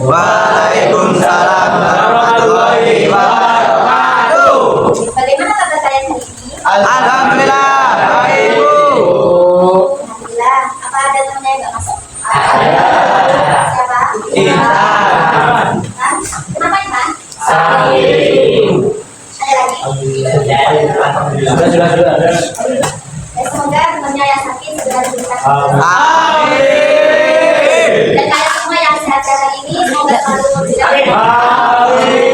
Waalaikumsalam warahmatullahi wabarakatuh. Bagaimana kabar kalian hari ini? Alhamdulillah, baik Bu. Alhamdulillah. Apa ada temannya yang nggak masuk? Ada. Siapa? Intan. Intan. Kenapa Intan? Salim. Ada lagi? Sudah. Ya, semoga temannya yang sakit segera diberikan. Amin. Dan kalian semua yang sehat hari ini semoga selalu tidak. Amin.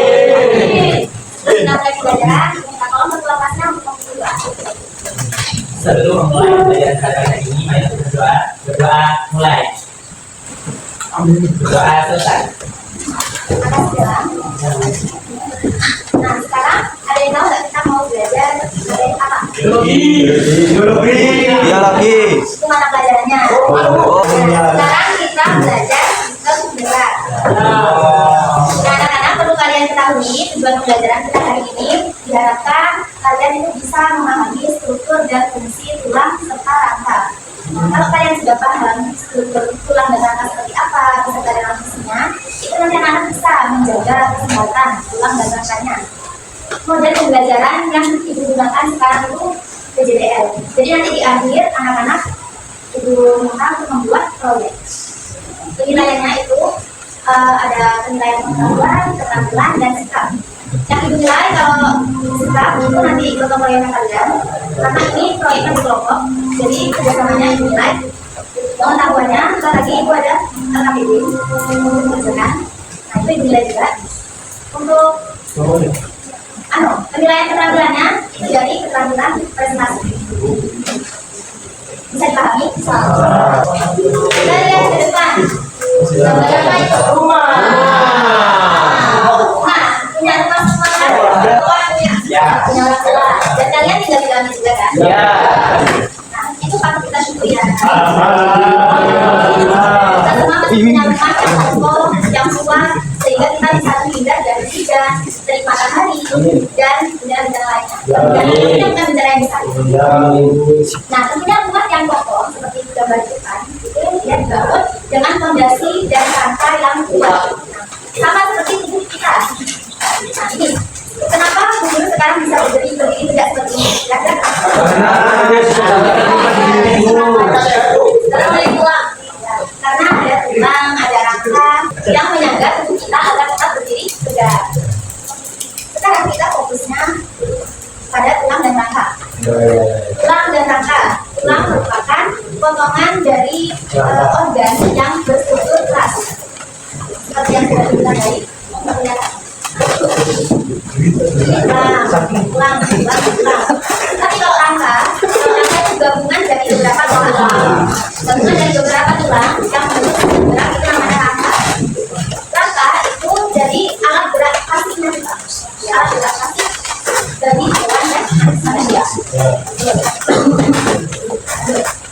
Kita mulai pelajaran. Minta tolong ketua kelasnya untuk berdoa. Sebelum memulai pelajaran hari ini, mari kita berdoa. Berdoa mulai. Berdoa selesai. Terima kasih Bella. Nah sekarang ada yang tahu nggak kita mau belajar dari apa? Biologi. Itu mata pelajarannya. Oh. Sekarang kita belajar sebentar. Nah, anak-anak perlu kalian ketahui tujuan pembelajaran kita hari ini diharapkan kalian itu bisa memahami struktur dan fungsi tulang serta rangka. Kalau kalian sudah paham struktur tulang dan rangka seperti apa beserta dalam fungsinya, itu nanti anak-anak bisa menjaga kesehatan tulang dan rangkanya. Model pembelajaran yang digunakan sekarang itu PJDL. Jadi nanti di akhir anak-anak itu minta untuk membuat proyek. Penilaiannya itu ada penilaian pengetahuan, keterampilan, dan sikap. Yang ibu nilai kalau sikap itu nanti ikut proyeknya kalian. Karena ini proyeknya berkelompok, jadi kerjasamanya ibu nilai. Pengetahuannya, kalau lagi ibu ada LKPD kerjakan. Nah itu ibu nilai juga. Untuk penilaian keterampilannya itu dari keterampilan presentasi. Bisa dipahami? Kita lihat ke depan. Apa itu? Rumah. Punya rumah semua kan? Punya orang tua. Dan kalian tinggal di dalamnya juga kan? Nah, itu patut kita syukuri ya. Kita semua masih punya rumah yang kokoh, yang kuat, sehingga kita bisa terhindar dari hujan, dari matahari, dan bencana-bencana lainnya. Dan tentunya bukan bencana yang besar. Nah, tentunya rumah yang kokoh seperti gambar di depan itu dia dibangun dengan fondasi dan rangka yang kuat. Nah, sama seperti tubuh kita. Nah, ini kenapa guru sekarang bisa berdiri tidak seperti ini? Karena ada tulang, ada rangka yang menyangga tubuh kita agar tetap berdiri tegak. Sekarang kita fokusnya pada tulang dan rangka. Tulang dan rangka. Tulang merupakan potongan dari organ yang berstruktur keras. Seperti yang sudah dibilang tadi. Tulang. Tapi kalau rangka itu gabungan dari beberapa tulang. Gabungan dari beberapa tulang yang membentuk gerak itu namanya rangka. Rangka itu jadi alat gerak pasifnya kita. Alat gerak pasif bagi hewan dan manusia.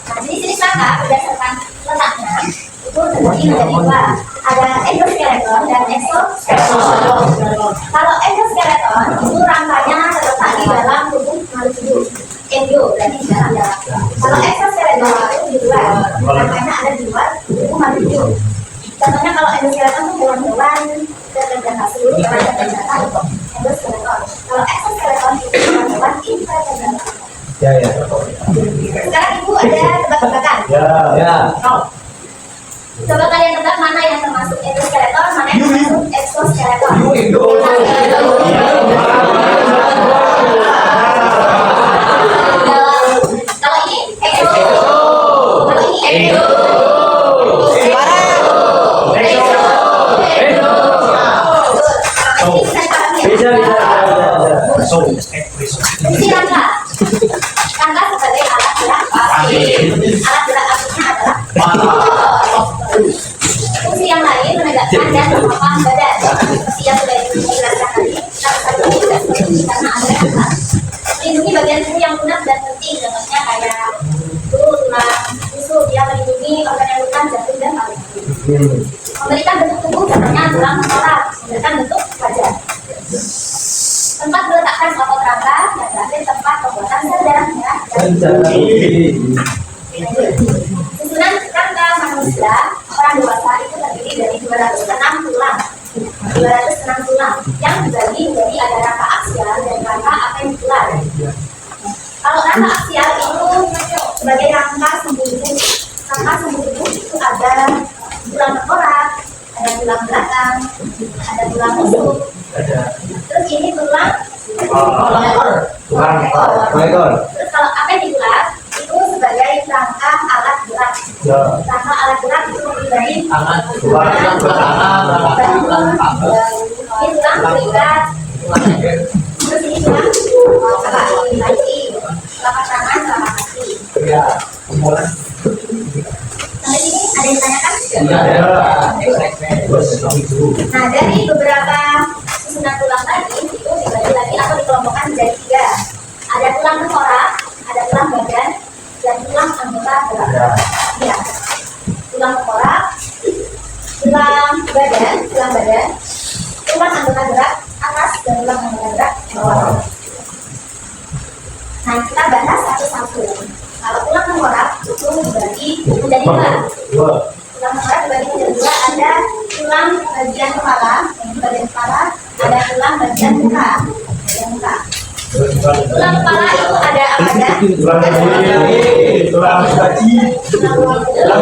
Nah, jadi jenis rangka berdasarkan letaknya itu terbagi menjadi dua. Ada endoskeleton dan exoskeleton. Kalau endoskeleton itu rangkanya terletak di dalam tubuh makhluk hidup. Endo berarti di dalam. Kalau exoskeleton itu di luar, rangkanya ada di luar tubuh makhluk hidup. Contohnya kalau endoskeleton itu hewan-hewan tertentu, hewan tertentu itu endoskeleton. Kalau exoskeleton itu hewan invertebrata. Sekarang ibu ada tebak-tebakan. Coba kalian tebak mana yang termasuk endoskeleton, mana yang termasuk exoskeleton. Kalau ini exo. Kalau ini endo. Fungsi rangka. Rangka sebagai alat gerak pasif. Alat gerak pasifnya adalah fungsi yang lain menegakkan dan menopang badan. Seperti yang sudah dijelaskan tadi, rangka ini tidak seperti karena ada rangka. Melindungi bagian tubuh yang lunak dan penting, contohnya kayak tulang, usus, dia melindungi organ yang lunak, jantung dan paru-paru. Memberikan bentuk tubuh, contohnya tulang tengkorak, memberikan bentuk wajah. Tempat meletakkan otot rangka, dan terakhir tempat pembuatan sel darah merah dan susunan rangka manusia orang dewasa itu terdiri dari 206 tulang. 206 tulang yang dibagi menjadi ada rangka aksial dan rangka appendicular. Kalau rangka aksial itu sebagai rangka sembunyi. Rangka sembunyi itu ada tulang tengkorak, ada tulang belakang, ada tulang rusuk. Terus ini tulang ekor. Terus kalau appendikular itu sebagai rangka alat gerak. Rangka alat gerak itu dari ini tulang berikat. Terus ini tulang kaki, telapak tangan, telapak kaki. Sampai sini ada yang tanyakan? Nah, dari beberapa susunan tulang tadi itu dibagi lagi atau dikelompokkan menjadi 3. Ada tulang tengkorak, ada tulang badan, dan tulang anggota gerak. Ya, tulang tengkorak, tulang badan, tulang anggota gerak atas dan tulang anggota gerak bawah. Nah, kita bahas satu-satu. Kalau tulang tengkorak itu dibagi menjadi 2. Tulang tengkorak dibagi menjadi 2. Ada tulang bagian kepala, ada tulang bagian muka. Tulang kepala itu ada apa aja? Tulang gaji, tulang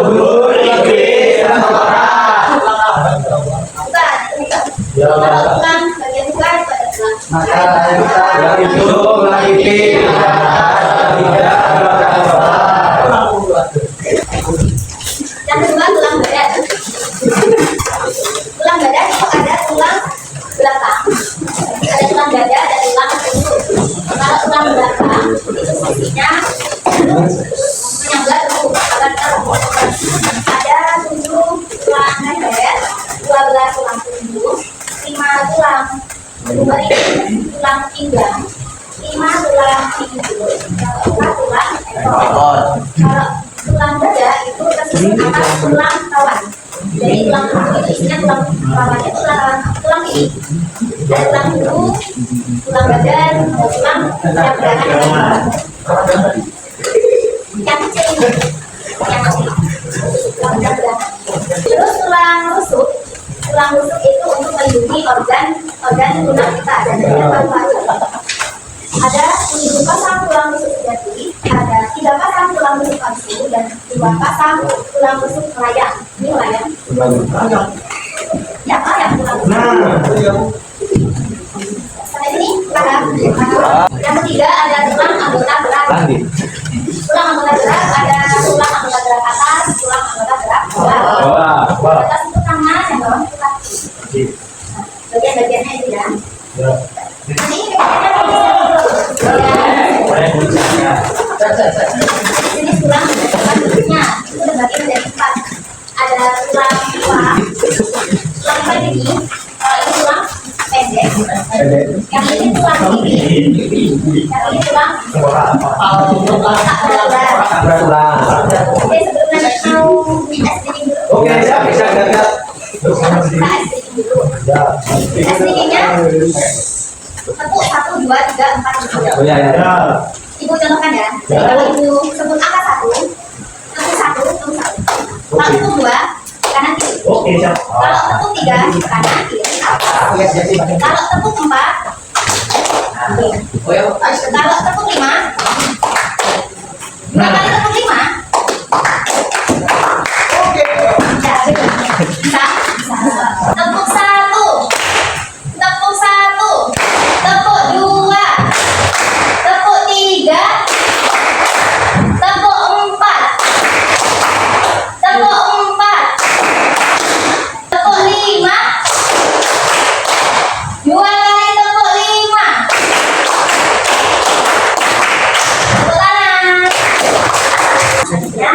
belut, tulang gede, tulang tengkorak. Bukan. Kalau tulang bagian muka itu ada tulang Tulang hidung, tulang pipi, yang kedua tulang badan. Tulang badan itu ada tulang belakang, ada tulang dada, ada tulang rusuk. Kalau tulang belakang itu sisinya menyangga tubuh. Ada 7 tulang leher, 12 tulang punggung, 5 tulang tulang pinggang, 5 tulang pinggul, 4 tulang ekor. Kalau tulang dada itu tersusun atas tulang kawan. Jadi tulang punggung itu isinya tulang kawannya tulang ini. Ada tulang punggung, tulang badan, ada tulang yang belakang yang kecil ini, tulang belakang. Terus tulang rusuk itu untuk melindungi organ tulang kita dan paru-paru. Ada 7 pasang tulang rusuk sejati, ada 3 pasang tulang rusuk palsu, dan 2 pasang tulang rusuk melayang. Ini melayang. Ya, melayang tulang rusuk. Sampai sini, paham? Yang ketiga ada tulang anggota gerak. Tulang anggota gerak ada tulang anggota gerak atas, tulang anggota gerak bawah. Atas itu tangan, yang bawah itu kaki. Bagian-bagiannya itu ya. Ini jenis tulang berikutnya itu terbagi menjadi 4. Ada tulang lipa. Tulang lipa ini, kalau ini tulang pendek. Yang ini tulang tinggi. Yang ini tulang tak berat. Oke, sebelum lanjut mau SDing dulu. Oke, bisa. Kita SDing dulu. SDing-nya tepuk 1, 2, 3, 4, 5. Ya. Ibu contohkan ya. Jadi kalau ibu sebut angka 1, tepuk 1. Kalau tepuk 2, kanan kiri. Oke, siap. Kalau tepuk 3, kanan kiri. Kalau tepuk 4, kalau tepuk 5, 2 kali tepuk 5. Ya, bisa. Tepuk 1, tepuk 1, tepuk 2, tepuk 3, tepuk 4, tepuk 4, tepuk 5, 2 kali tepuk 5. Tepuk tangan. Selanjutnya,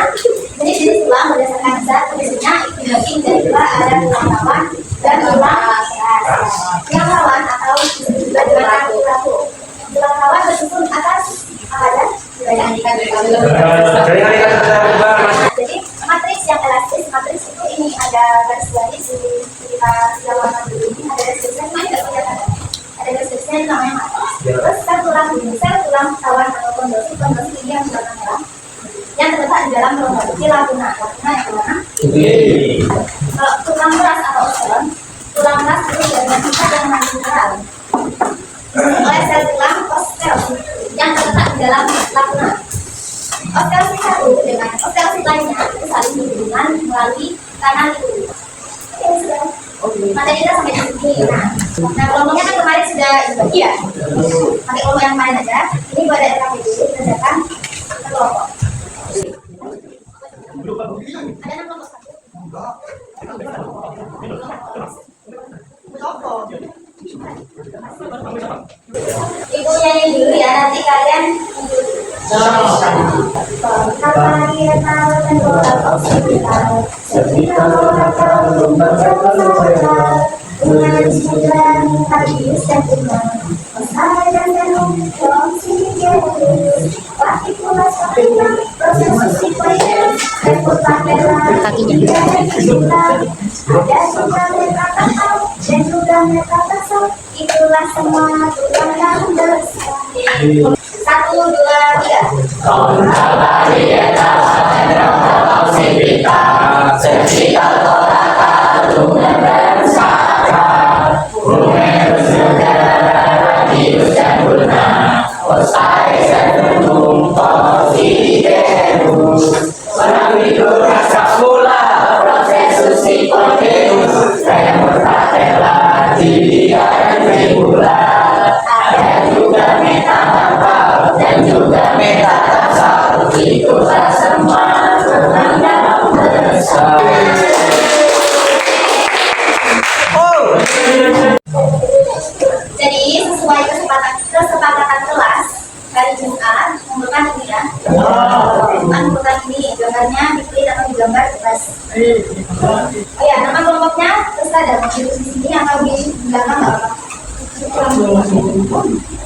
jenis tulang berdasarkan zat fungsinya itu dibagi menjadi 2. Ada tulang rawan dan tulang keras. Yang rawan atau disebut juga dengan raku. Tulang rawan bersusun atas apa aja? Jadi matriks yang elastis, matriks itu ini ada garis-garis di sekitar warna biru ini, ada garis-garisnya, cuma ini nggak kelihatan. Ada garis-garisnya itu namanya matriks. Terus sel tulang rawan atau kondosi ini yang warna merah. yang terletak di dalam rongga kecil laguna. Laguna yang mana? Kalau tulang beras atau osteon, tulang beras itu jaringan sifat yang mengandung mineral oleh sel tulang osteosit yang terletak di dalam laguna. Osteosit satu dengan osteosit lainnya itu saling berhubungan melalui kanal itu. Oke, sudah. Materi kita sampai di sini. Nah, kelompoknya kan kemarin sudah dibagi ya. Pakai kelompok yang kemarin aja. Ini buat ada KPD berdasarkan kelompok. Ada 6 kelompok satu. Ibu nyanyi dulu ya, nanti kalian itulah semua Tuhan yang besar. 1, 2, 3. Jadi sesuai kesepakatan kelas hari Jumat mengumpulkan ini ya. Mengumpulkan ini gambarnya dipilih atau digambar bebas. Oh ya, nama kelompoknya terus ada di sini atau di belakang nggak apa-apa.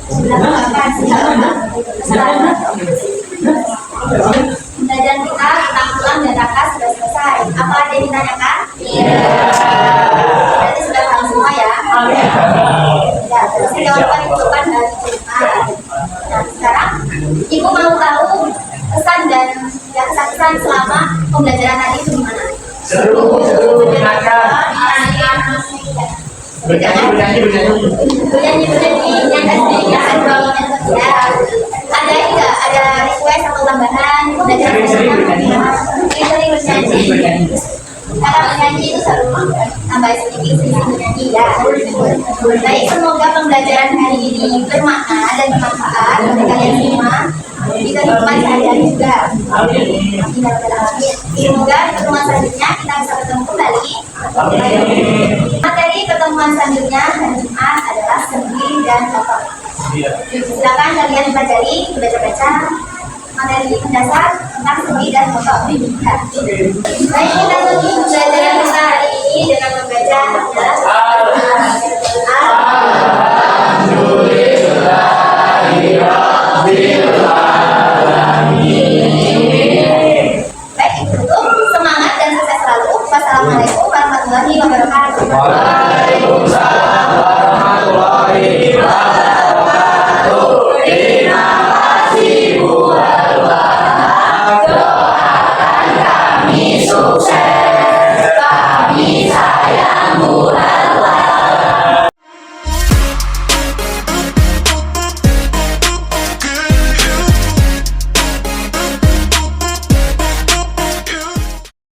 Belakang apa? Pembelajaran kita pulang dan kakak sudah selesai. Apa ada yang ditanyakan? Iya. Berarti sudah paham semua ya? Ya, terus jawaban itu kan dari Jumat. Nah, sekarang Ibu mau tahu pesan dan kesan selama pembelajaran tadi itu gimana? Seru, menyenangkan. Bernyanyi. Ada enggak? Ada request atau tambahan? Sering bernyanyi. Kalau bernyanyi itu seru, tambah sedikit bernyanyi ya. Baik, semoga pembelajaran hari ini bermakna dan bermanfaat bagi kalian semua di kehidupan sehari-hari juga. Semoga di pertemuan selanjutnya kita bisa bertemu kembali. Materi pertemuan selanjutnya hari Jumat adalah sendi dan otot. Silakan kalian pelajari, baca-baca materi mendasar tentang sendi dan otot. Baik, kita tutup pembelajaran kita hari ini dengan membaca Alhamdulillahirabbil alamin.